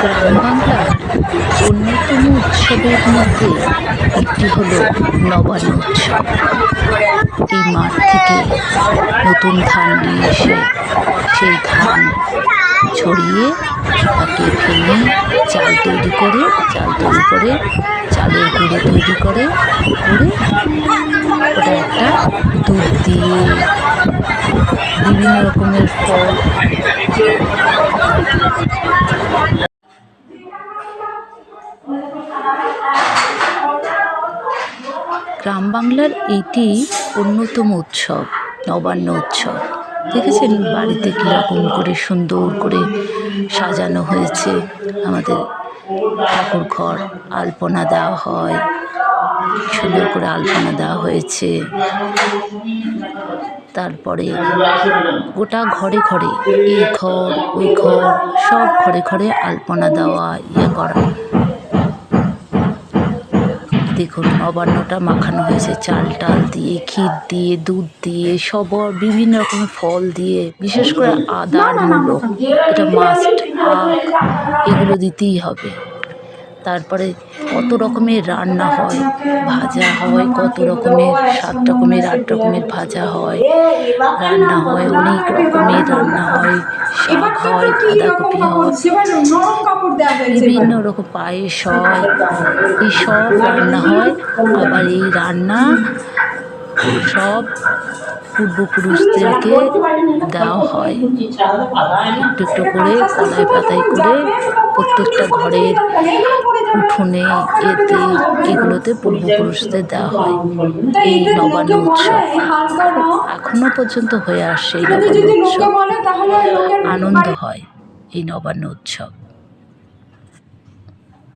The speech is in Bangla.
গ্রাম বাংলার অন্যতম উৎসবের মধ্যে একটি হলো নবান্ন উৎসব। এই মাঠ থেকে নতুন ধান নিয়ে এসে সেই ধান ছড়িয়ে তাকে ভেঙে চাল তৈরি করে চালের গুঁড়ো তৈরি করে ওটা একটা দুধ দিয়ে বিভিন্ন রকমের ফল গ্রাম বাংলার এটি অন্যতম উৎসব, নবান্ন উৎসব। দেখেছেন বাড়িতে কীরকম করে সুন্দর করে সাজানো হয়েছে। আমাদের ঠাকুর ঘর আলপনা দেওয়া হয়, সুন্দর করে আলপনা দেওয়া হয়েছে। তারপরে গোটা ঘরে ঘরে এই ঘর ওই ঘর সব ঘরে ঘরে আলপনা দেওয়া করা। দেখুন নবান্নটা মাখানো হয়েছে চাল টাল দিয়ে, ক্ষীর দিয়ে, দুধ দিয়ে, সব বিভিন্ন রকমের ফল দিয়ে, বিশেষ করে আদার মূলো, এটা মাস্ট, আখ এগুলো দিতেই হবে। তারপরে কত রকমের রান্না হয়, ভাজা হয়, কত রকমের 7 রকমের 8 রকমের ভাজা হয়, রান্না হয়, অনেক রকমের রান্না হয়, শাক হয়, বাঁধাকপি হয়, বিভিন্ন রকম পায়েস হয়, এই সব রান্না হয়। আবার এই রান্না সব পূর্বপুরুষদেরকে দেওয়া হয়, একটু একটু করে কলাই পাতায় করে প্রত্যেকটা ঘরের উঠোনে এতে এগুলোতে পূর্বপুরুষদের দেওয়া হয়। এই নবান্ন উৎসব এখনো পর্যন্ত হয়ে আসছে। এই নবান্ন উৎসব আনন্দ হয়, এই নবান্ন উৎসব।